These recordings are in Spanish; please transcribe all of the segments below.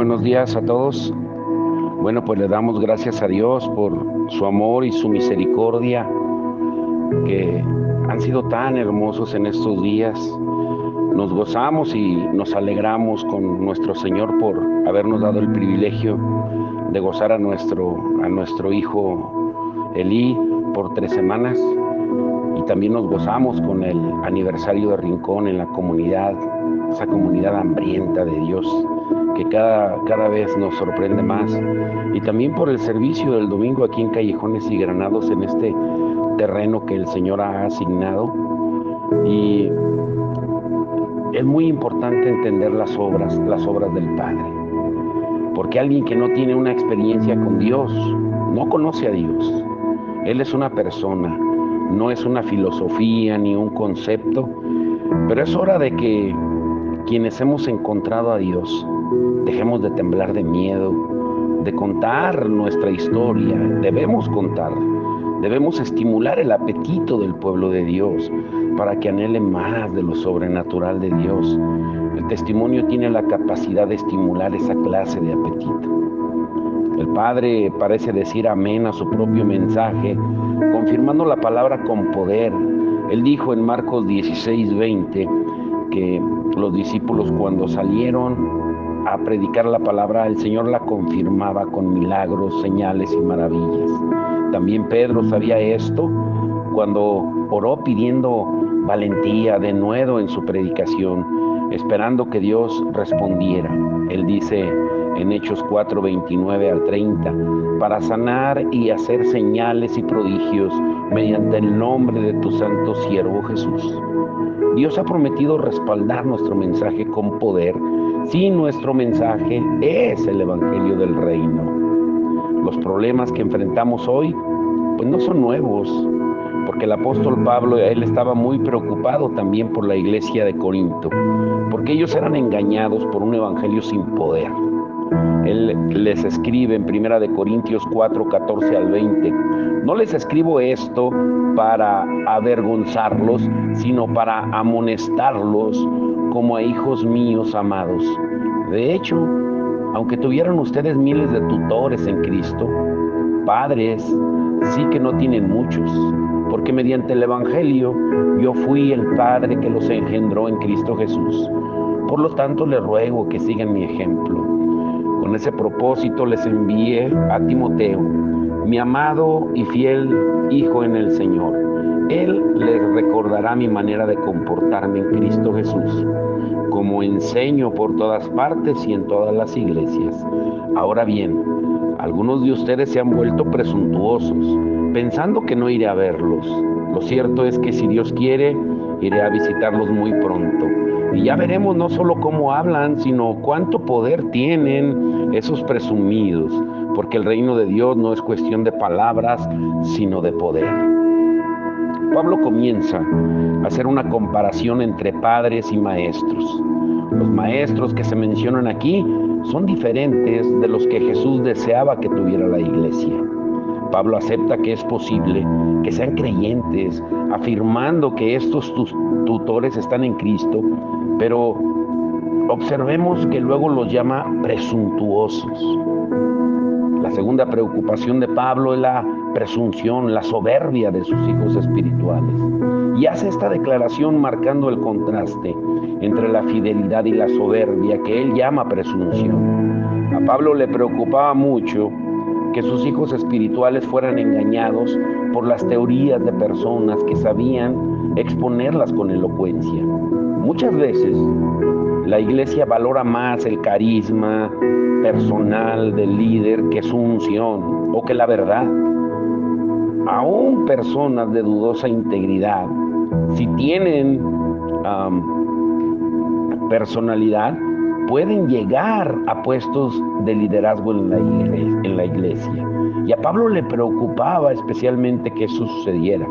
buenos días a todos. Bueno, pues le damos gracias a Dios por su amor y su misericordia que han sido tan hermosos en estos días. Nos gozamos y nos alegramos con nuestro Señor por habernos dado el privilegio de gozar a nuestro hijo Elí por 3 semanas. Y también nos gozamos con el aniversario de Rincón en la comunidad, esa comunidad hambrienta de Dios que cada vez nos sorprende más. Y también por el servicio del domingo aquí en Callejones y Granados, en este terreno que el Señor ha asignado. Y es muy importante entender las obras del Padre, porque alguien que no tiene una experiencia con Dios no conoce a Dios. Él es una persona, no es una filosofía ni un concepto, pero es hora de que quienes hemos encontrado a Dios dejemos de temblar de miedo, de contar nuestra historia. Debemos contar, debemos estimular el apetito del pueblo de Dios para que anhele más de lo sobrenatural de Dios. El testimonio tiene la capacidad de estimular esa clase de apetito. El Padre parece decir amén a su propio mensaje, confirmando la palabra con poder. Él dijo en Marcos 16:20 que los discípulos, cuando salieron a predicar la palabra, el Señor la confirmaba con milagros, señales y maravillas. También Pedro sabía esto cuando oró pidiendo valentía, denuedo en su predicación, esperando que Dios respondiera. Él dice en Hechos 4:29 al 30, para sanar y hacer señales y prodigios mediante el nombre de tu santo siervo Jesús. Dios ha prometido respaldar nuestro mensaje con poder si nuestro mensaje es el Evangelio del Reino. Los problemas que enfrentamos hoy pues no son nuevos, porque el apóstol Pablo, él estaba muy preocupado también por la iglesia de Corinto, porque ellos eran engañados por un evangelio sin poder. Él les escribe en 1 Corintios 4:14 al 20, no les escribo esto para avergonzarlos, sino para amonestarlos como a hijos míos amados. De hecho, aunque tuvieran ustedes miles de tutores en Cristo, padres sí que no tienen muchos, porque mediante el Evangelio yo fui el Padre que los engendró en Cristo Jesús. Por lo tanto, les ruego que sigan mi ejemplo. Con ese propósito les envié a Timoteo, mi amado y fiel hijo en el Señor. Él les recordará mi manera de comportarme en Cristo Jesús, como enseño por todas partes y en todas las iglesias. Ahora bien, algunos de ustedes se han vuelto presuntuosos, pensando que no iré a verlos. Lo cierto es que si Dios quiere, iré a visitarlos muy pronto. Y ya veremos no solo cómo hablan, sino cuánto poder tienen esos presumidos, porque el reino de Dios no es cuestión de palabras, sino de poder. Pablo comienza a hacer una comparación entre padres y maestros. Los maestros que se mencionan aquí son diferentes de los que Jesús deseaba que tuviera la iglesia. Pablo acepta que es posible que sean creyentes, afirmando que estos tutores están en Cristo, pero observemos que luego los llama presuntuosos. La segunda preocupación de Pablo es la presunción, la soberbia de sus hijos espirituales. Y hace esta declaración marcando el contraste entre la fidelidad y la soberbia que él llama presunción. A Pablo le preocupaba mucho que sus hijos espirituales fueran engañados por las teorías de personas que sabían exponerlas con elocuencia. Muchas veces la iglesia valora más el carisma personal del líder que su unción o que la verdad. Aún personas de dudosa integridad, si tienen personalidad, pueden llegar a puestos de liderazgo en la iglesia. Y a Pablo le preocupaba especialmente que eso sucediera.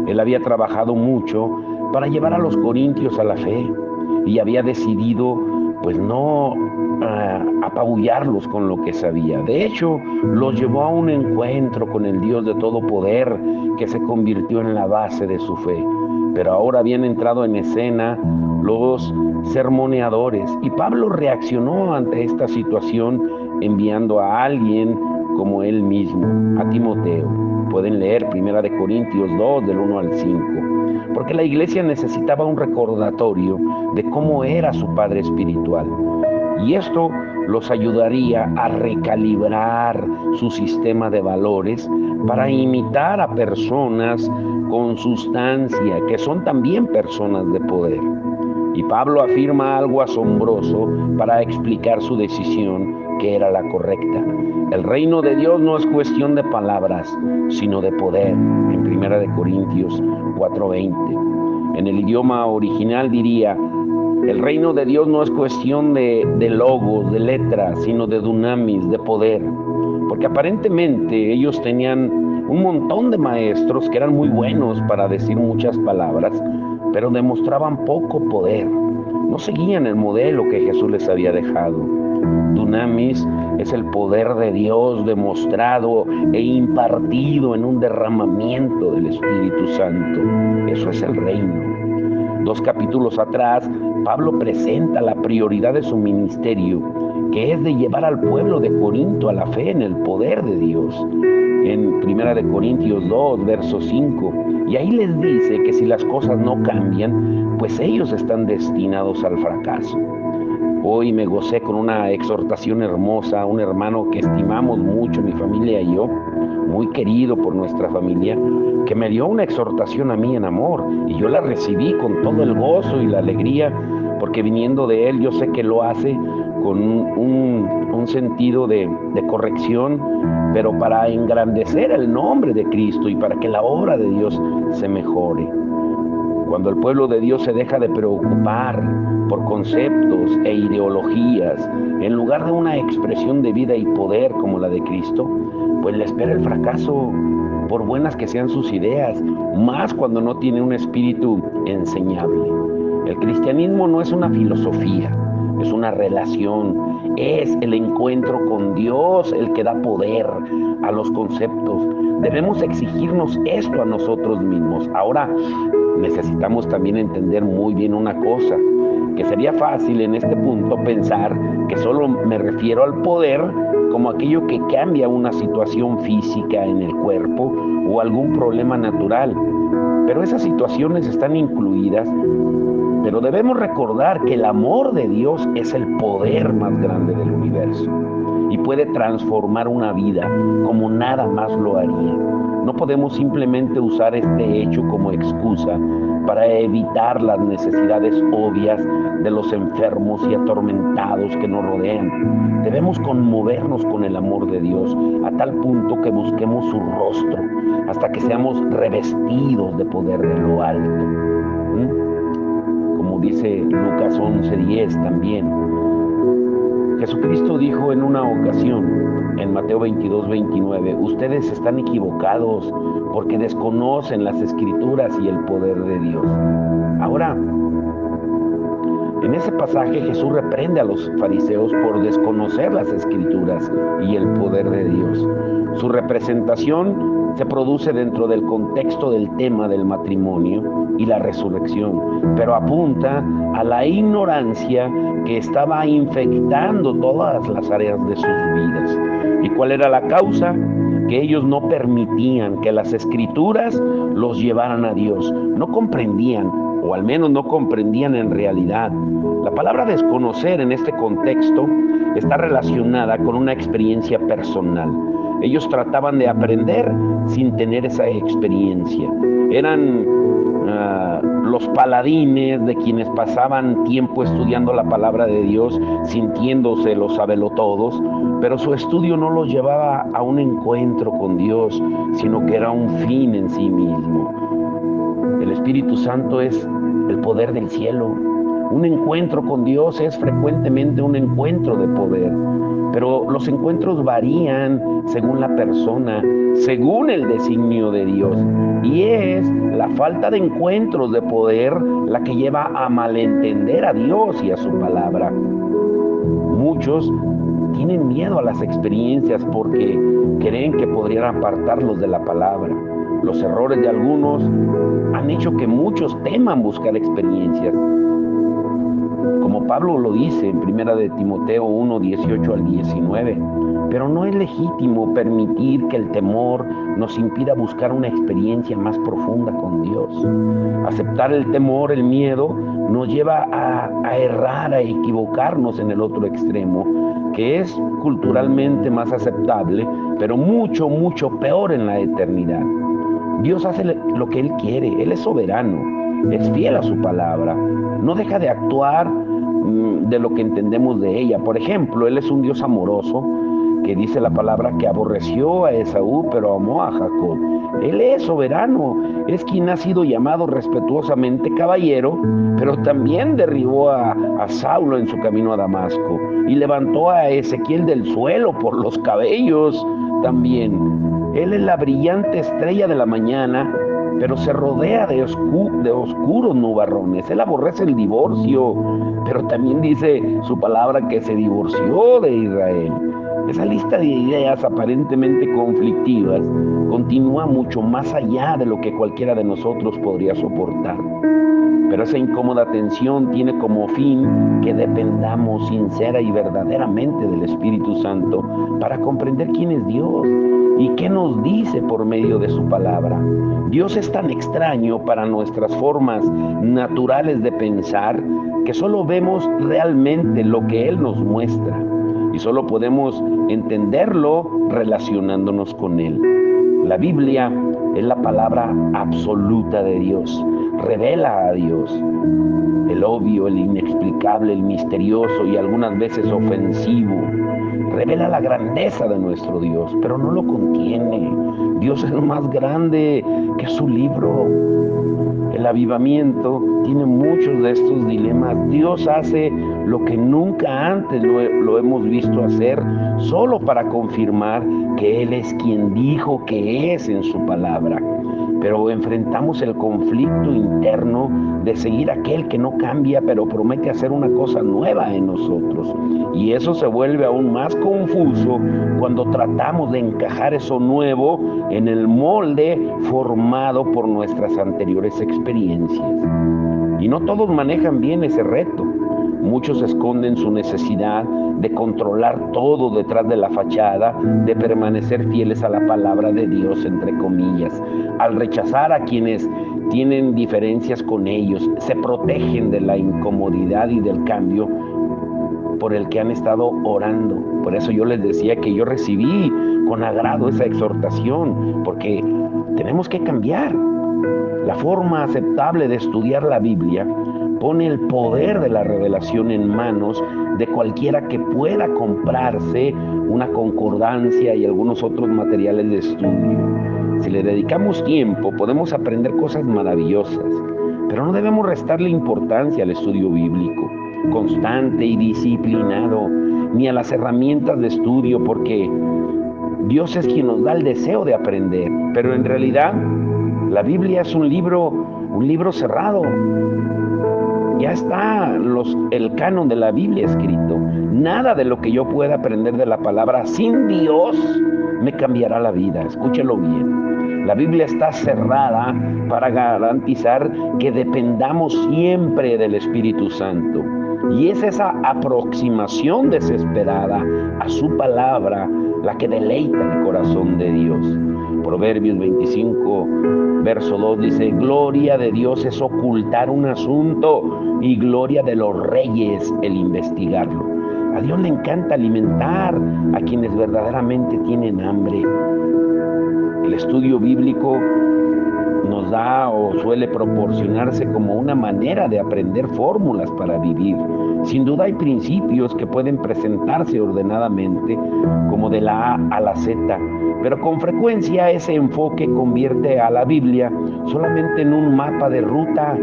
Él había trabajado mucho para llevar a los corintios a la fe y había decidido pues no apabullarlos con lo que sabía. De hecho, los llevó a un encuentro con el Dios de todo poder que se convirtió en la base de su fe. pero ahora habían entrado en escena los sermoneadores y Pablo reaccionó ante esta situación enviando a alguien como él mismo, a Timoteo. Pueden leer 1 Corintios 2 del 1 al 5, porque la iglesia necesitaba un recordatorio de cómo era su padre espiritual. Y esto los ayudaría a recalibrar su sistema de valores para imitar a personas con sustancia, que son también personas de poder. Y Pablo afirma algo asombroso para explicar su decisión, que era la correcta. El reino de Dios no es cuestión de palabras, sino de poder, en 1 Corintios 4:20. En el idioma original diría: el reino de Dios no es cuestión de logos, de letras, sino de dunamis, de poder. Porque aparentemente ellos tenían un montón de maestros que eran muy buenos para decir muchas palabras, pero demostraban poco poder. No seguían el modelo que Jesús les había dejado. Dunamis es el poder de Dios demostrado e impartido en un derramamiento del Espíritu Santo. Eso es el reino. 2 capítulos atrás, Pablo presenta la prioridad de su ministerio, que es de llevar al pueblo de Corinto a la fe en el poder de Dios. En 1 Corintios 2, verso 5, y ahí les dice que si las cosas no cambian, pues ellos están destinados al fracaso. Hoy me gocé con una exhortación hermosa a un hermano que estimamos mucho, mi familia y yo, muy querido por nuestra familia, que me dio una exhortación a mí en amor, y yo la recibí con todo el gozo y la alegría, porque viniendo de él yo sé que lo hace con un sentido de corrección, pero para engrandecer el nombre de Cristo y para que la obra de Dios se mejore. Cuando el pueblo de Dios se deja de preocupar por conceptos e ideologías, en lugar de una expresión de vida y poder como la de Cristo, pues le espera el fracaso, por buenas que sean sus ideas, más cuando no tiene un espíritu enseñable. El cristianismo no es una filosofía, es una relación, es el encuentro con Dios el que da poder a los conceptos. Debemos exigirnos esto a nosotros mismos. Ahora, necesitamos también entender muy bien una cosa, que sería fácil en este punto pensar que solo me refiero al poder como aquello que cambia una situación física en el cuerpo o algún problema natural. Pero esas situaciones están incluidas, pero debemos recordar que el amor de Dios es el poder más grande del universo y puede transformar una vida como nada más lo haría. No podemos simplemente usar este hecho como excusa para evitar las necesidades obvias de los enfermos y atormentados que nos rodean. Debemos conmovernos con el amor de Dios a tal punto que busquemos su rostro hasta que seamos revestidos de poder de lo alto. Como dice Lucas 11:10 también. Jesucristo dijo en una ocasión, en Mateo 22:29, ustedes están equivocados porque desconocen las Escrituras y el poder de Dios. Ahora, en ese pasaje Jesús reprende a los fariseos por desconocer las Escrituras y el poder de Dios. Su representación se produce dentro del contexto del tema del matrimonio y la resurrección, pero apunta a la ignorancia que estaba infectando todas las áreas de sus vidas. ¿Y cuál era la causa? Que ellos no permitían que las Escrituras los llevaran a Dios. No comprendían, o al menos no comprendían en realidad. La palabra desconocer en este contexto está relacionada con una experiencia personal. Ellos trataban de aprender sin tener esa experiencia. Eran los paladines de quienes pasaban tiempo estudiando la palabra de Dios, sintiéndose los sabelotodos, pero su estudio no los llevaba a un encuentro con Dios, sino que era un fin en sí mismo. El Espíritu Santo es el poder del cielo. Un encuentro con Dios es frecuentemente un encuentro de poder, pero los encuentros varían según la persona, según el designio de Dios. Y es la falta de encuentros de poder la que lleva a malentender a Dios y a su palabra. Muchos tienen miedo a las experiencias porque creen que podrían apartarlos de la palabra. Los errores de algunos han hecho que muchos teman buscar experiencias. Como Pablo lo dice en 1 de Timoteo 1, 18 al 19. Pero no es legítimo permitir que el temor nos impida buscar una experiencia más profunda con Dios. Aceptar el temor, el miedo, nos lleva a errar, a equivocarnos en el otro extremo, que es culturalmente más aceptable, pero mucho, mucho peor en la eternidad. Dios hace lo que Él quiere, Él es soberano, es fiel a su palabra, no deja de actuar de lo que entendemos de ella. Por ejemplo, Él es un Dios amoroso, que dice la palabra que aborreció a Esaú, pero amó a Jacob. Él es soberano, es quien ha sido llamado respetuosamente caballero, pero también derribó a Saulo en su camino a Damasco y levantó a Ezequiel del suelo por los cabellos también. Él es la brillante estrella de la mañana, pero se rodea de oscuros nubarrones. Él aborrece el divorcio, pero también dice su palabra que se divorció de Israel. Esa lista de ideas aparentemente conflictivas continúa mucho más allá de lo que cualquiera de nosotros podría soportar. Pero esa incómoda tensión tiene como fin que dependamos sincera y verdaderamente del Espíritu Santo para comprender quién es Dios y qué nos dice por medio de su palabra. Dios es tan extraño para nuestras formas naturales de pensar que solo vemos realmente lo que Él nos muestra y solo podemos entenderlo relacionándonos con Él. La Biblia es la palabra absoluta de Dios. Revela a Dios, el obvio, el inexplicable, el misterioso y algunas veces ofensivo. Revela la grandeza de nuestro Dios, pero no lo contiene. Dios es más grande que su libro. El avivamiento tiene muchos de estos dilemas. Dios hace lo que nunca antes lo hemos visto hacer, solo para confirmar que Él es quien dijo que es en su palabra. Pero enfrentamos el conflicto interno de seguir aquel que no cambia, pero promete hacer una cosa nueva en nosotros. Y eso se vuelve aún más confuso cuando tratamos de encajar eso nuevo en el molde formado por nuestras anteriores experiencias. Y no todos manejan bien ese reto. Muchos esconden su necesidad de controlar todo detrás de la fachada, de permanecer fieles a la palabra de Dios, entre comillas. Al rechazar a quienes tienen diferencias con ellos, se protegen de la incomodidad y del cambio por el que han estado orando. Por eso yo les decía que yo recibí con agrado esa exhortación, porque tenemos que cambiar. La forma aceptable de estudiar la Biblia pone el poder de la revelación en manos de cualquiera que pueda comprarse una concordancia y algunos otros materiales de estudio. Si le dedicamos tiempo, podemos aprender cosas maravillosas, pero no debemos restarle importancia al estudio bíblico, constante y disciplinado, ni a las herramientas de estudio, porque Dios es quien nos da el deseo de aprender, pero en realidad la Biblia es un libro cerrado. Ya está el canon de la Biblia escrito. Nada de lo que yo pueda aprender de la palabra sin Dios me cambiará la vida. Escúchelo bien. La Biblia está cerrada para garantizar que dependamos siempre del Espíritu Santo. Y es esa aproximación desesperada a su palabra la que deleita el corazón de Dios. Proverbios 25, verso 2 dice: gloria de Dios es ocultar un asunto y gloria de los reyes el investigarlo. A Dios le encanta alimentar a quienes verdaderamente tienen hambre. El estudio bíblico nos da o suele proporcionarse como una manera de aprender fórmulas para vivir. Sin duda hay principios que pueden presentarse ordenadamente, como de la A a la Z, pero con frecuencia ese enfoque convierte a la Biblia solamente en un mapa de ruta.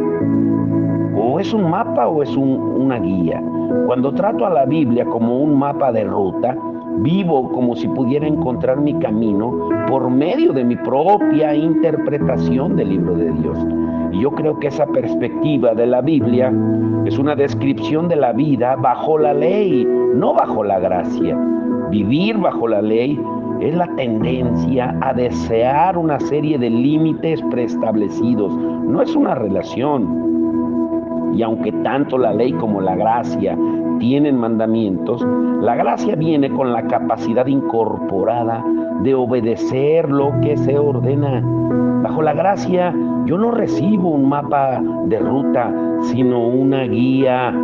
O es un mapa o es una guía. Cuando trato a la Biblia como un mapa de ruta, vivo como si pudiera encontrar mi camino por medio de mi propia interpretación del libro de Dios. Y yo creo que esa perspectiva de la Biblia es una descripción de la vida bajo la ley, no bajo la gracia. Vivir bajo la ley es la tendencia a desear una serie de límites preestablecidos. No es una relación. Y aunque tanto la ley como la gracia tienen mandamientos, la gracia viene con la capacidad incorporada de obedecer lo que se ordena. Bajo la gracia, yo no recibo un mapa de ruta, sino una guía.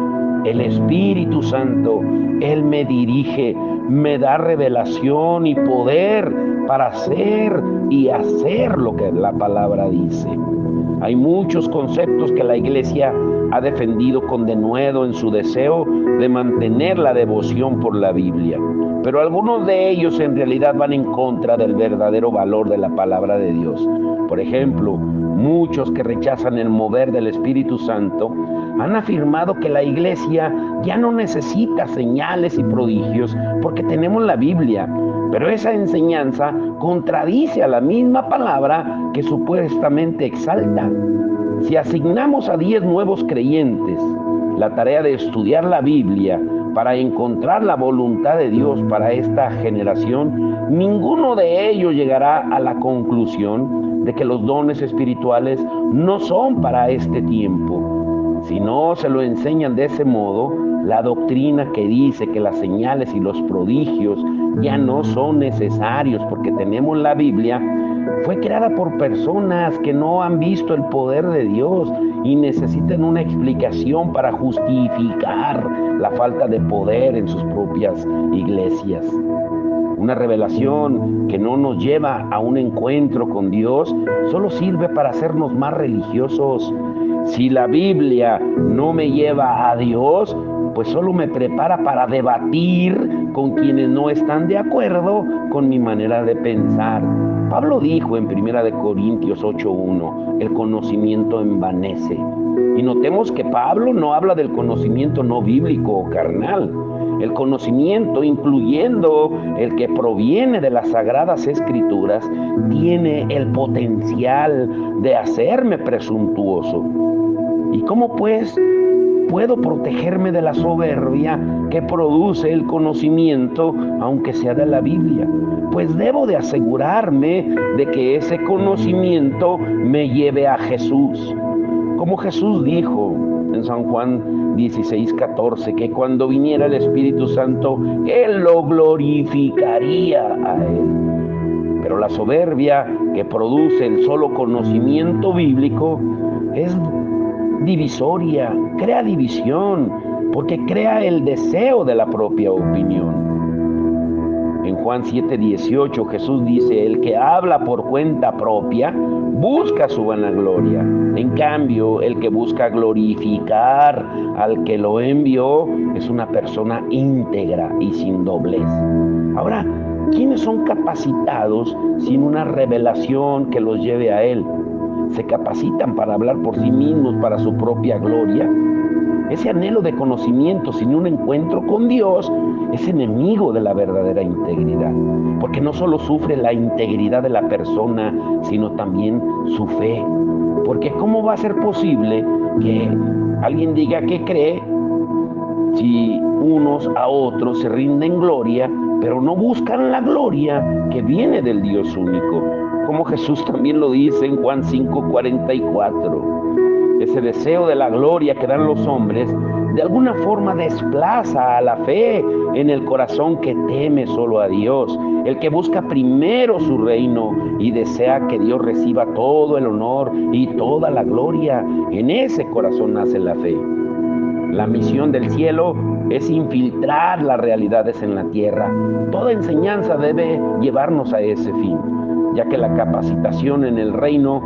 El Espíritu Santo, Él me dirige, me da revelación y poder para hacer y hacer lo que la palabra dice. Hay muchos conceptos que la Iglesia ha defendido con denuedo en su deseo de mantener la devoción por la Biblia, pero algunos de ellos en realidad van en contra del verdadero valor de la palabra de Dios. Por ejemplo, muchos que rechazan el mover del Espíritu Santo han afirmado que la Iglesia ya no necesita señales y prodigios porque tenemos la Biblia, pero esa enseñanza contradice a la misma palabra que supuestamente exalta. Si asignamos a 10 nuevos creyentes la tarea de estudiar la Biblia para encontrar la voluntad de Dios para esta generación, ninguno de ellos llegará a la conclusión de que los dones espirituales no son para este tiempo. Si no se lo enseñan de ese modo, la doctrina que dice que las señales y los prodigios ya no son necesarios porque tenemos la Biblia, fue creada por personas que no han visto el poder de Dios y necesitan una explicación para justificar la falta de poder en sus propias iglesias. Una revelación que no nos lleva a un encuentro con Dios solo sirve para hacernos más religiosos. Si la Biblia no me lleva a Dios, pues solo me prepara para debatir con quienes no están de acuerdo con mi manera de pensar. Pablo dijo en 1 Corintios 8:1, el conocimiento envanece. Y notemos que Pablo no habla del conocimiento no bíblico o carnal. El conocimiento, incluyendo el que proviene de las Sagradas Escrituras, tiene el potencial de hacerme presuntuoso. ¿Y cómo pues puedo protegerme de la soberbia que produce el conocimiento, aunque sea de la Biblia? Pues debo de asegurarme de que ese conocimiento me lleve a Jesús. Como Jesús dijo en San Juan 16:14, que cuando viniera el Espíritu Santo, Él lo glorificaría a Él. Pero la soberbia que produce el solo conocimiento bíblico es divisoria, crea división, porque crea el deseo de la propia opinión. En Juan 7:18 Jesús dice, el que habla por cuenta propia busca su vanagloria. En cambio, el que busca glorificar al que lo envió es una persona íntegra y sin doblez. Ahora, ¿quiénes son capacitados sin una revelación que los lleve a Él? ¿Se capacitan para hablar por sí mismos para su propia gloria? Ese anhelo de conocimiento sin un encuentro con Dios es enemigo de la verdadera integridad, porque no solo sufre la integridad de la persona, sino también su fe. Porque ¿cómo va a ser posible que alguien diga que cree si unos a otros se rinden gloria, pero no buscan la gloria que viene del Dios único? Como Jesús también lo dice en Juan 5:44. Ese deseo de la gloria que dan los hombres de alguna forma desplaza a la fe en el corazón que teme solo a Dios, el que busca primero su reino y desea que Dios reciba todo el honor y toda la gloria. En ese corazón nace la fe. La misión del cielo es infiltrar las realidades en la tierra. Toda enseñanza debe llevarnos a ese fin, ya que la capacitación en el reino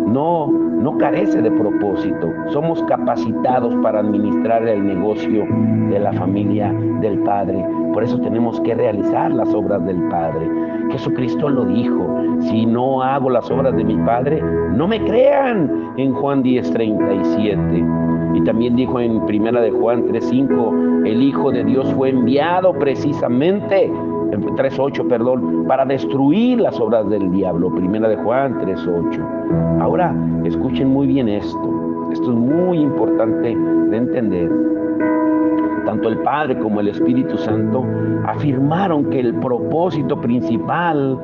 no carece de propósito. Somos capacitados para administrar el negocio de la familia del Padre. Por eso tenemos que realizar las obras del Padre. Jesucristo lo dijo, si no hago las obras de mi Padre, no me crean, en Juan 10:37. Y también dijo en 1 de Juan 3:5, el Hijo de Dios fue enviado precisamente, 3:8, para destruir las obras del diablo. 1 de Juan 3:8. Ahora, escuchen muy bien esto. Esto es muy importante de entender. tanto el Padre como el Espíritu Santo afirmaron que el propósito principal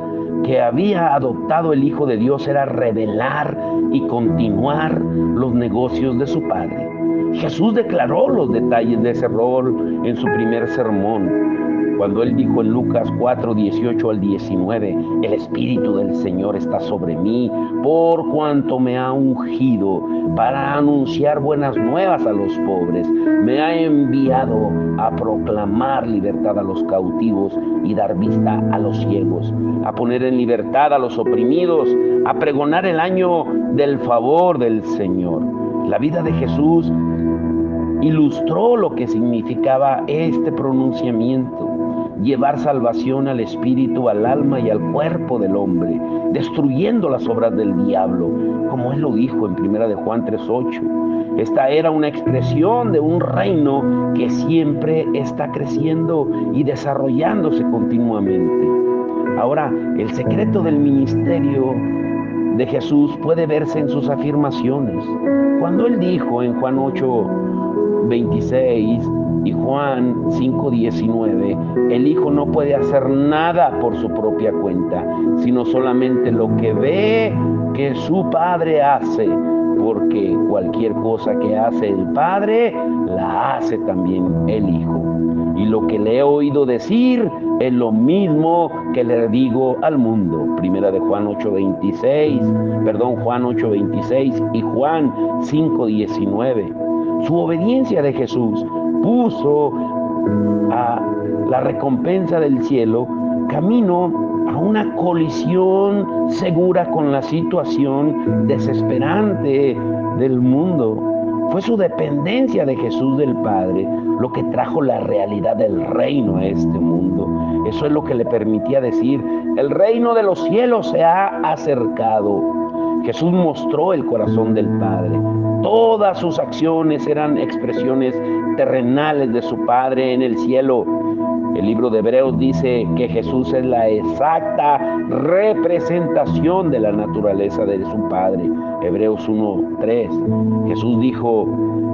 que había adoptado el Hijo de Dios era revelar y continuar los negocios de su Padre. Jesús declaró los detalles de ese rol en su primer sermón, cuando él dijo en Lucas 4, 18 al 19, el Espíritu del Señor está sobre mí, por cuanto me ha ungido para anunciar buenas nuevas a los pobres. Me ha enviado a proclamar libertad a los cautivos y dar vista a los ciegos, a poner en libertad a los oprimidos, a pregonar el año del favor del Señor. La vida de Jesús ilustró lo que significaba este pronunciamiento: llevar salvación al espíritu, al alma y al cuerpo del hombre, destruyendo las obras del diablo, como él lo dijo en 1 de Juan 3:8. Esta era una expresión de un reino que siempre está creciendo y desarrollándose continuamente. Ahora, el secreto del ministerio de Jesús puede verse en sus afirmaciones. Cuando él dijo en Juan 8:26 y Juan 5:19, el Hijo no puede hacer nada por su propia cuenta, sino solamente lo que ve que su Padre hace, porque cualquier cosa que hace el Padre, la hace también el Hijo. Y lo que le he oído decir es lo mismo que le digo al mundo. Primera de Juan 8:26 y Juan 5:19. Su obediencia de Jesús puso a la recompensa del cielo camino a una colisión segura con la situación desesperante del mundo. Fue su dependencia de Jesús del Padre lo que trajo la realidad del reino a este mundo. Eso es lo que le permitía decir: el reino de los cielos se ha acercado. Jesús mostró el corazón del Padre. Todas sus acciones eran expresiones terrenales de su Padre en el cielo. El libro de Hebreos dice que Jesús es la exacta representación de la naturaleza de su Padre. Hebreos 1:3. Jesús dijo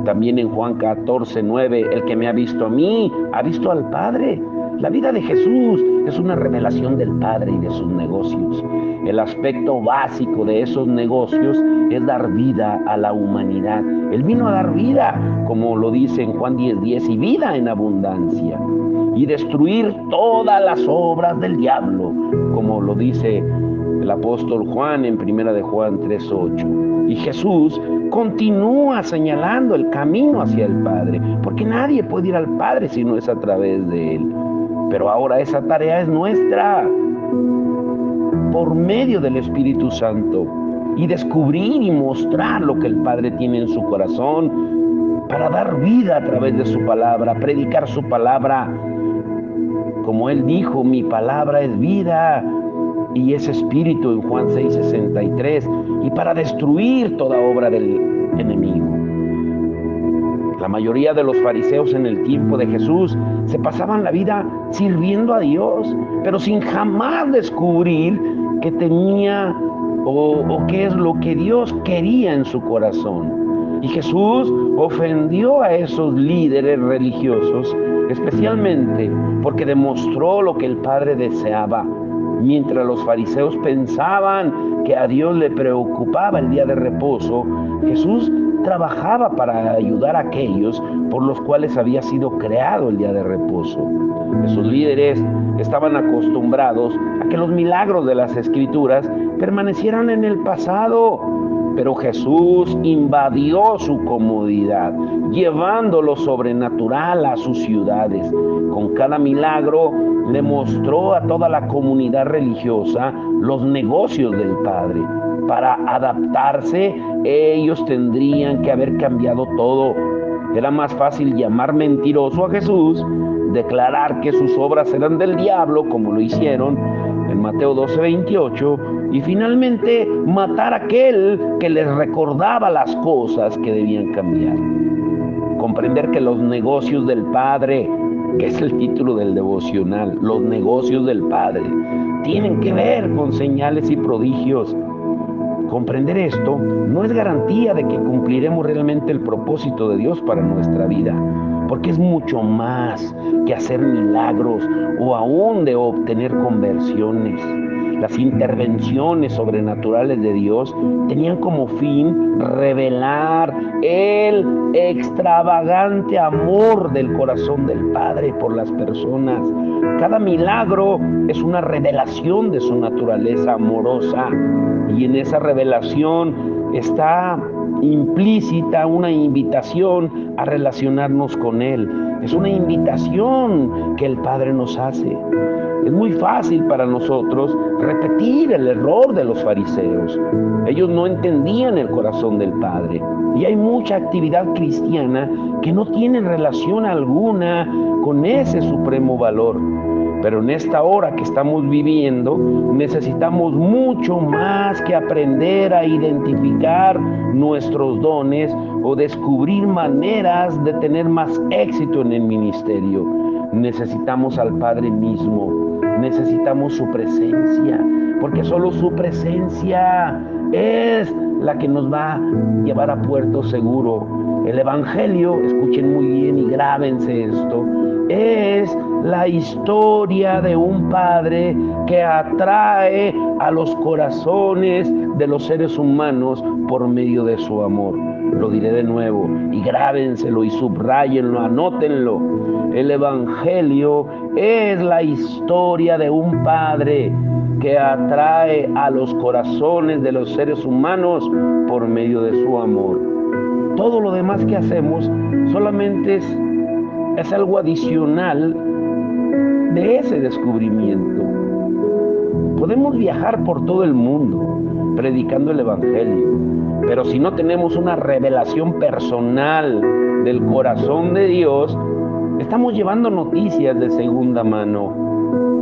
también en Juan 14:9, el que me ha visto a mí, ha visto al Padre. La vida de Jesús es una revelación del Padre y de sus negocios. El aspecto básico de esos negocios es dar vida a la humanidad. Él vino a dar vida, como lo dice en Juan 10:10, y vida en abundancia. Y destruir todas las obras del diablo, como lo dice el apóstol Juan en 1 de Juan 3:8. Y Jesús continúa señalando el camino hacia el Padre, porque nadie puede ir al Padre si no es a través de Él. Pero ahora esa tarea es nuestra, por medio del Espíritu Santo, y descubrir y mostrar lo que el Padre tiene en su corazón para dar vida a través de su palabra, predicar su palabra. Como Él dijo, mi palabra es vida y es espíritu en Juan 6:63, y para destruir toda obra del enemigo. La mayoría de los fariseos en el tiempo de Jesús se pasaban la vida sirviendo a Dios, pero sin jamás descubrir qué tenía o qué es lo que Dios quería en su corazón. Y Jesús ofendió a esos líderes religiosos, especialmente porque demostró lo que el Padre deseaba. Mientras los fariseos pensaban que a Dios le preocupaba el día de reposo, Jesús trabajaba para ayudar a aquellos por los cuales había sido creado el día de reposo. Esos líderes estaban acostumbrados a que los milagros de las Escrituras permanecieran en el pasado, pero Jesús invadió su comodidad, llevando lo sobrenatural a sus ciudades. Con cada milagro le mostró a toda la comunidad religiosa los negocios del Padre. Para adaptarse, ellos tendrían que haber cambiado todo. Era más fácil llamar mentiroso a Jesús, declarar que sus obras eran del diablo, como lo hicieron en Mateo 12:28, y finalmente matar a aquel que les recordaba las cosas que debían cambiar. Comprender que los negocios del Padre, que es el título del devocional, los negocios del Padre, tienen que ver con señales y prodigios. Comprender esto no es garantía de que cumpliremos realmente el propósito de Dios para nuestra vida. porque es mucho más que hacer milagros o aún de obtener conversiones. Las intervenciones sobrenaturales de Dios tenían como fin revelar el extravagante amor del corazón del Padre por las personas. Cada milagro es una revelación de su naturaleza amorosa, y en esa revelación está implícita una invitación a relacionarnos con Él. Es una invitación que el Padre nos hace. Es muy fácil para nosotros repetir el error de los fariseos. Ellos no entendían el corazón del Padre. Y hay mucha actividad cristiana que no tiene relación alguna con ese supremo valor. Pero en esta hora que estamos viviendo, necesitamos mucho más que aprender a identificar nuestros dones o descubrir maneras de tener más éxito en el ministerio. Necesitamos al Padre mismo, necesitamos su presencia, porque solo su presencia es la que nos va a llevar a puerto seguro. El Evangelio, escuchen muy bien y grábense esto, es la historia de un Padre que atrae a los corazones de los seres humanos por medio de su amor. Lo diré de nuevo y grábenselo y subrayenlo, anótenlo. El Evangelio es la historia de un Padre que atrae a los corazones de los seres humanos por medio de su amor. Todo lo demás que hacemos solamente es algo adicional de ese descubrimiento. Podemos viajar por todo el mundo predicando el Evangelio, pero si no tenemos una revelación personal del corazón de Dios, estamos llevando noticias de segunda mano.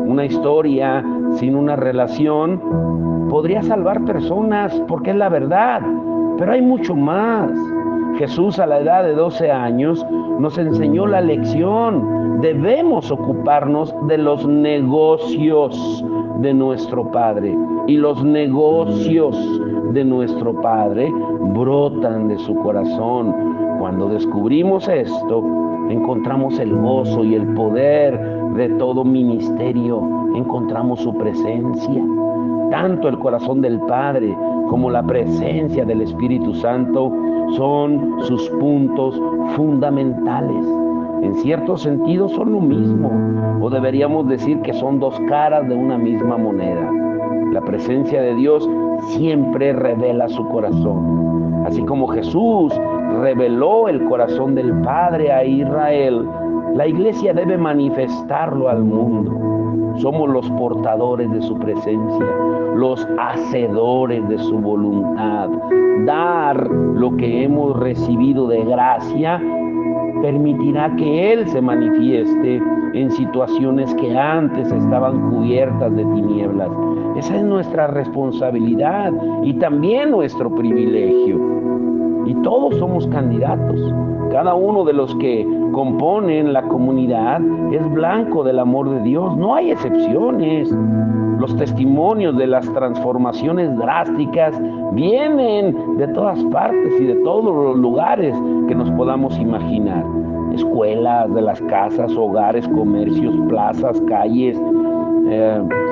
Una historia sin una relación podría salvar personas porque es la verdad, pero hay mucho más. Jesús a la edad de 12 años nos enseñó la lección. Debemos ocuparnos de los negocios de nuestro Padre. Y los negocios de nuestro Padre brotan de su corazón. Cuando descubrimos esto, encontramos el gozo y el poder de todo ministerio. Encontramos su presencia. Tanto el corazón del Padre como la presencia del Espíritu Santo son sus puntos fundamentales. En cierto sentido son lo mismo, o deberíamos decir que son dos caras de una misma moneda. La presencia de Dios siempre revela su corazón. Así como Jesús reveló el corazón del Padre a Israel, la iglesia debe manifestarlo al mundo. Somos los portadores de su presencia, los hacedores de su voluntad. Dar lo que hemos recibido de gracia permitirá que Él se manifieste en situaciones que antes estaban cubiertas de tinieblas. Esa es nuestra responsabilidad y también nuestro privilegio. Y todos somos candidatos. Cada uno de los que componen la comunidad es blanco del amor de Dios. No hay excepciones. Los testimonios de las transformaciones drásticas vienen de todas partes y de todos los lugares que nos podamos imaginar. Escuelas, de las casas, hogares, comercios, plazas, calles,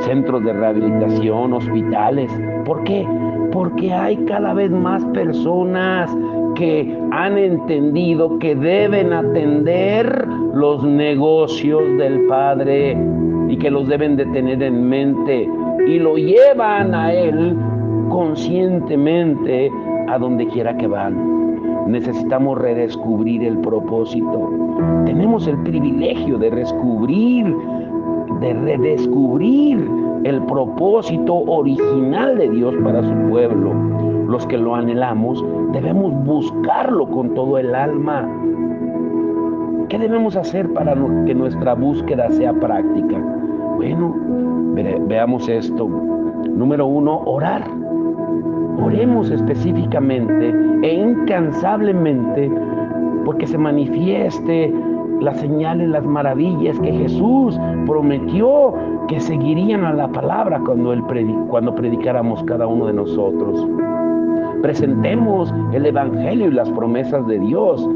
centros de rehabilitación, hospitales. ¿Por qué? Porque hay cada vez más personas que han entendido que deben atender los negocios del Padre y que los deben de tener en mente y lo llevan a Él conscientemente a donde quiera que van. Necesitamos redescubrir el propósito. Tenemos el privilegio de redescubrir el propósito original de Dios para su pueblo. Los que lo anhelamos debemos buscarlo con todo el alma. ¿Qué debemos hacer para que nuestra búsqueda sea práctica? Bueno, veamos esto. Número 1, orar. Oremos específicamente e incansablemente porque se manifieste las señales, las maravillas que Jesús prometió que seguirían a la palabra cuando predicáramos cada uno de nosotros. Presentemos el Evangelio y las promesas de Dios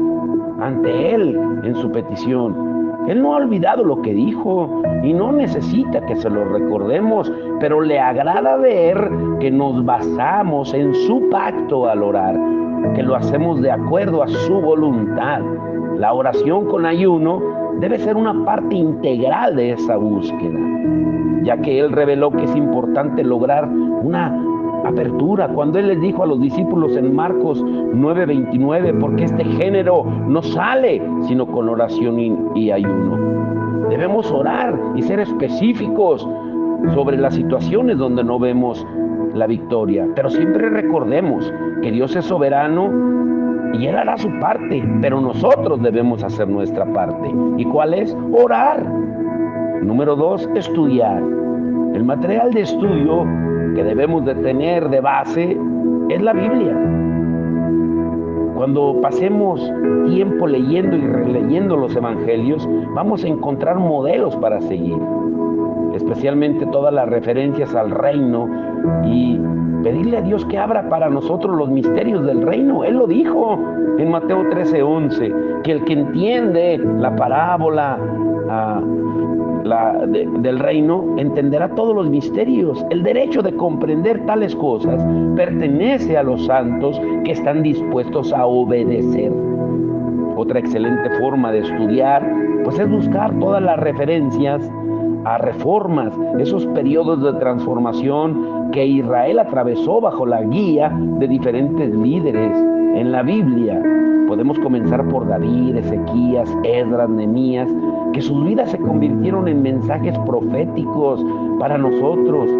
ante Él en su petición. Él no ha olvidado lo que dijo y no necesita que se lo recordemos, pero le agrada ver que nos basamos en su pacto al orar, que lo hacemos de acuerdo a su voluntad. La oración con ayuno debe ser una parte integral de esa búsqueda, ya que Él reveló que es importante lograr una apertura. Cuando Él les dijo a los discípulos en Marcos 9:29, porque este género no sale sino con oración y ayuno. Debemos orar y ser específicos sobre las situaciones donde no vemos la victoria, pero siempre recordemos que Dios es soberano y Él hará su parte, pero nosotros debemos hacer nuestra parte. ¿Y cuál es? Orar. Número 2, estudiar. El material de estudio que debemos de tener de base es la Biblia. Cuando pasemos tiempo leyendo y releyendo los evangelios, vamos a encontrar modelos para seguir, especialmente todas las referencias al reino, y pedirle a Dios que abra para nosotros los misterios del reino. Él lo dijo en Mateo 13:11, que el que entiende la parábola del reino entenderá todos los misterios. El derecho de comprender tales cosas pertenece a los santos que están dispuestos a obedecer. Otra excelente forma de estudiar pues es buscar todas las referencias a reformas, esos periodos de transformación que Israel atravesó bajo la guía de diferentes líderes en la Biblia. Podemos comenzar por David, Ezequías, Esdras, Nehemías, que sus vidas se convirtieron en mensajes proféticos para nosotros.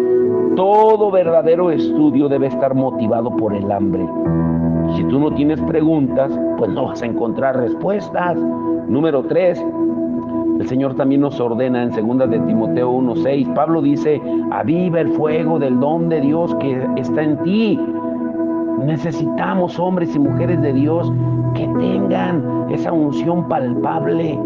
Todo verdadero estudio debe estar motivado por el hambre. Si tú no tienes preguntas, pues no vas a encontrar respuestas. Número 3, el Señor también nos ordena en 2 de Timoteo 1:6. Pablo dice: aviva el fuego del don de Dios que está en ti. Necesitamos hombres y mujeres de Dios que tengan esa unción palpable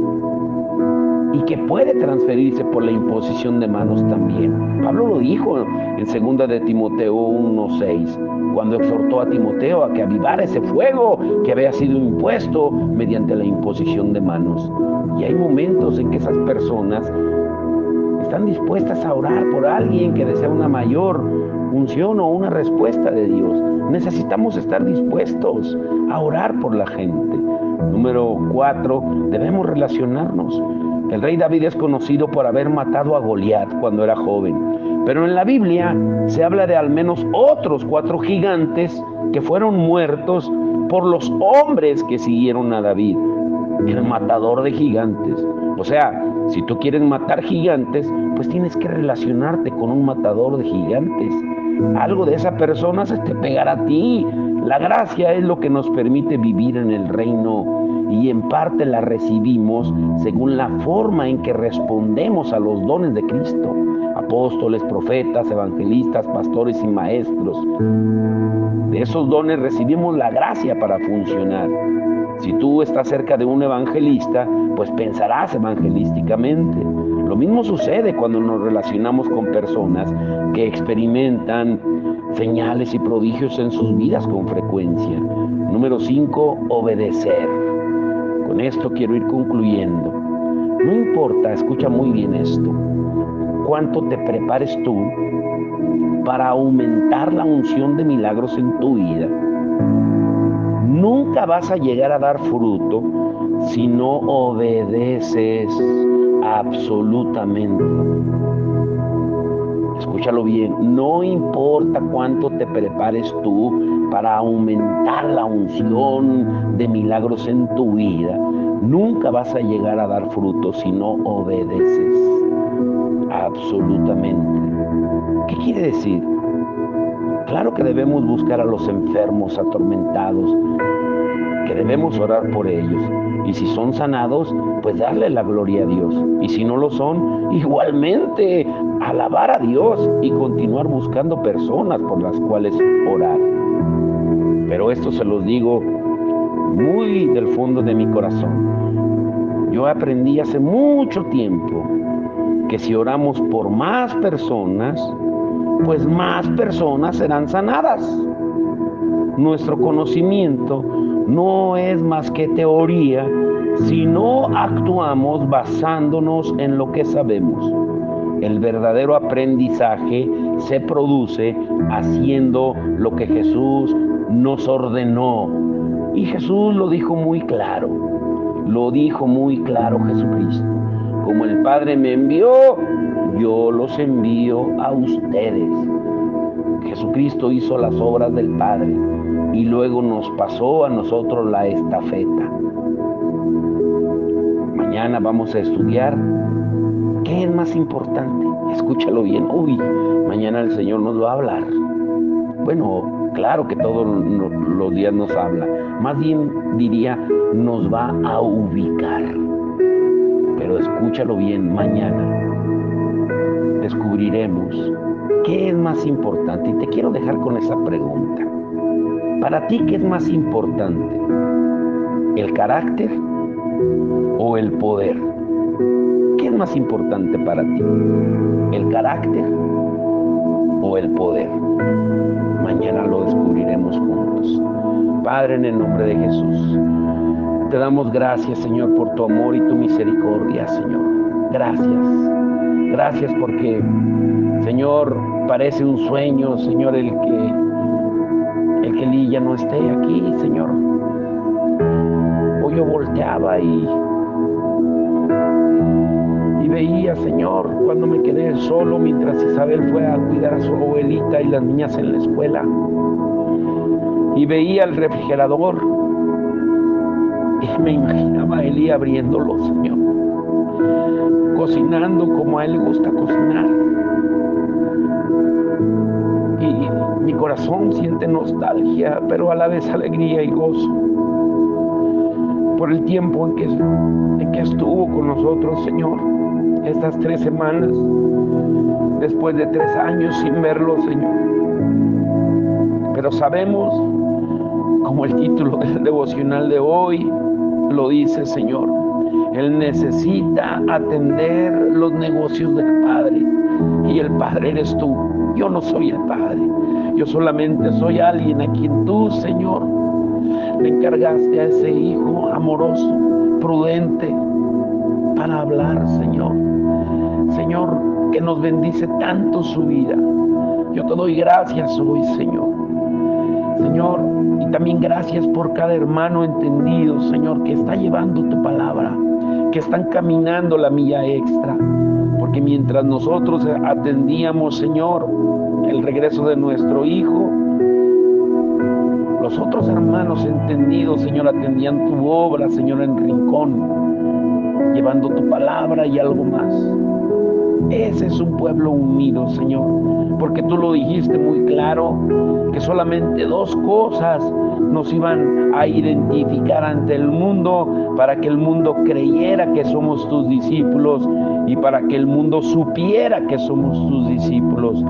y que puede transferirse por la imposición de manos también. Pablo lo dijo en 2 de Timoteo 1:6, cuando exhortó a Timoteo a que avivara ese fuego que había sido impuesto mediante la imposición de manos. Y hay momentos en que esas personas están dispuestas a orar por alguien que desea una mayor unción o una respuesta de Dios. Necesitamos estar dispuestos a orar por la gente. Número 4, debemos relacionarnos. El rey David es conocido por haber matado a Goliat cuando era joven, pero en la Biblia se habla de al menos otros 4 gigantes que fueron muertos por los hombres que siguieron a David, el matador de gigantes. O sea, si tú quieres matar gigantes, pues tienes que relacionarte con un matador de gigantes. Algo de esa persona se te pegará a ti. La gracia es lo que nos permite vivir en el reino, y en parte la recibimos según la forma en que respondemos a los dones de Cristo: apóstoles, profetas, evangelistas, pastores y maestros. De esos dones recibimos la gracia para funcionar. Si tú estás cerca de un evangelista, pues pensarás evangelísticamente. Lo mismo sucede cuando nos relacionamos con personas que experimentan señales y prodigios en sus vidas con frecuencia. Número 5, obedecer. Con esto quiero ir concluyendo. No importa, escucha muy bien esto, cuánto te prepares tú para aumentar la unción de milagros en tu vida, nunca vas a llegar a dar fruto si no obedeces absolutamente. Escúchalo bien, no importa cuánto te prepares tú para aumentar la unción de milagros en tu vida, nunca vas a llegar a dar fruto si no obedeces absolutamente. ¿Qué quiere decir? Claro que debemos buscar a los enfermos, atormentados, que debemos orar por ellos. Y si son sanados, pues darle la gloria a Dios. Y si no lo son, igualmente alabar a Dios y continuar buscando personas por las cuales orar. Pero esto se los digo muy del fondo de mi corazón. Yo aprendí hace mucho tiempo que si oramos por más personas, pues más personas serán sanadas. Nuestro conocimiento no es más que teoría si no actuamos basándonos en lo que sabemos. El verdadero aprendizaje se produce haciendo lo que Jesús nos ordenó. Y Jesús lo dijo muy claro. Lo dijo muy claro Jesucristo. Como el Padre me envió, yo los envío a ustedes. Jesucristo hizo las obras del Padre y luego nos pasó a nosotros la estafeta. Mañana vamos a estudiar qué es más importante. Escúchalo bien. Mañana el Señor nos va a hablar. Bueno, claro que todos los días nos habla. Más bien diría, nos va a ubicar. Pero escúchalo bien, mañana descubriremos qué es más importante. Y te quiero dejar con esa pregunta. Para ti, ¿qué es más importante? ¿El carácter o el poder? ¿Qué es más importante para ti? ¿El carácter o el poder? Mañana lo descubriremos juntos. Padre, en el nombre de Jesús, te damos gracias, Señor, por tu amor y tu misericordia, Señor. Gracias. Gracias porque, Señor, parece un sueño, Señor, el que Lili ya no esté aquí, Señor. Hoy yo volteaba y veía, Señor, cuando me quedé solo mientras Isabel fue a cuidar a su abuelita y las niñas en la escuela. Y veía el refrigerador y me imaginaba a Eli abriéndolo, Señor. Cocinando como a él le gusta cocinar. Y mi corazón siente nostalgia, pero a la vez alegría y gozo por el tiempo en que estuvo con nosotros, Señor. Estas 3 semanas, después de 3 años sin verlo, Señor. Pero sabemos, como el título del devocional de hoy lo dice, Señor, Él necesita atender los negocios del Padre. Y el Padre eres tú. Yo no soy el Padre. Yo solamente soy alguien a quien tú, Señor, le encargaste a ese hijo amoroso, prudente, para hablar, Señor. Señor, que nos bendice tanto su vida. Yo te doy gracias hoy, Señor. Señor, y también gracias por cada hermano entendido, Señor, que está llevando tu palabra, que están caminando la milla extra. Porque mientras nosotros atendíamos, Señor, el regreso de nuestro hijo, los otros hermanos entendidos, Señor, atendían tu obra, Señor, en Rincón, llevando tu palabra y algo más. Ese es un pueblo unido, Señor, porque tú lo dijiste muy claro, que solamente 2 cosas nos iban a identificar ante el mundo, para que el mundo creyera que somos tus discípulos y para que el mundo supiera que somos tus discípulos.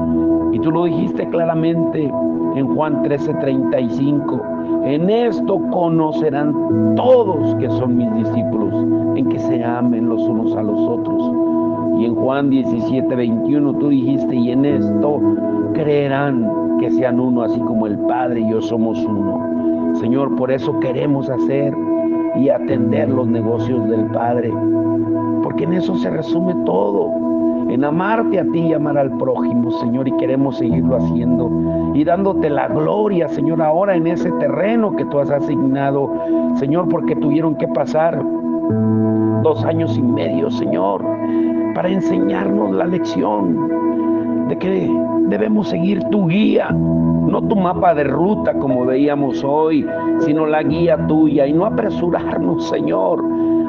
Y tú lo dijiste claramente en Juan 13:35. En esto conocerán todos que son mis discípulos, en que se amen los unos a los otros. Y en Juan 17:21 tú dijiste, y en esto creerán que sean uno, así como el Padre y yo somos uno. Señor, por eso queremos hacer y atender los negocios del Padre, porque en eso se resume todo, en amarte a ti y amar al prójimo, Señor, y queremos seguirlo haciendo y dándote la gloria, Señor, ahora en ese terreno que tú has asignado, Señor, porque tuvieron que pasar 2 años y medio, Señor, para enseñarnos la lección de que debemos seguir tu guía, no tu mapa de ruta como veíamos hoy, sino la guía tuya, y no apresurarnos, Señor,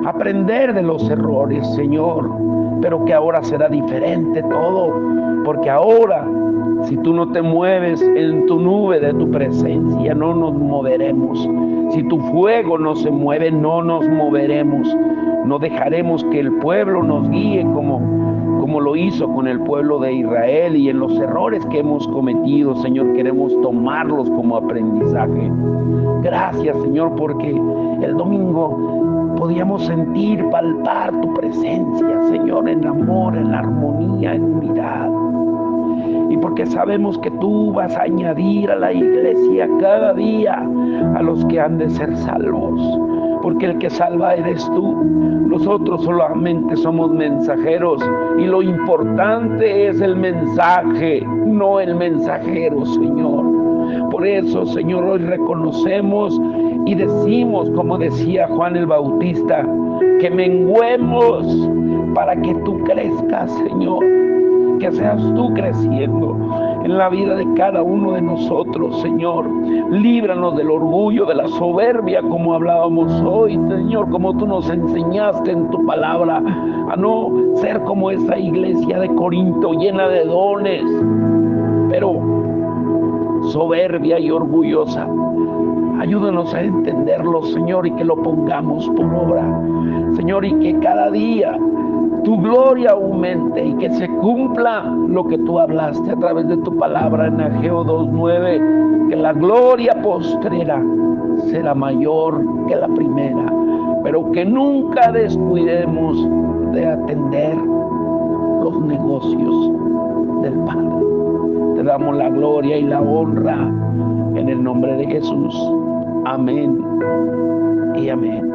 aprender de los errores, Señor, pero que ahora será diferente todo, porque ahora, si tú no te mueves en tu nube de tu presencia, no nos moveremos. Si tu fuego no se mueve, no nos moveremos. No dejaremos que el pueblo nos guíe como lo hizo con el pueblo de Israel, y en los errores que hemos cometido, Señor, queremos tomarlos como aprendizaje. Gracias, Señor, porque el domingo podíamos sentir, palpar tu presencia, Señor, en amor, en armonía, en unidad. y porque sabemos que tú vas a añadir a la iglesia cada día a los que han de ser salvos, porque el que salva eres tú. Nosotros solamente somos mensajeros y lo importante es el mensaje, no el mensajero, Señor. Por eso, Señor, hoy reconocemos y decimos, como decía Juan el Bautista, que menguemos para que tú crezcas, Señor, que seas tú creciendo en la vida de cada uno de nosotros, Señor. Líbranos del orgullo, de la soberbia, como hablábamos hoy, Señor, como tú nos enseñaste en tu palabra, a no ser como esa iglesia de Corinto llena de dones, pero soberbia y orgullosa. Ayúdanos a entenderlo, Señor, y que lo pongamos por obra, Señor, y que cada día tu gloria aumente y que se cumpla lo que tú hablaste a través de tu palabra en Ageo 2:9, que la gloria postrera será mayor que la primera, pero que nunca descuidemos de atender los negocios del Padre. Te damos la gloria y la honra en el nombre de Jesús. Amén y amén.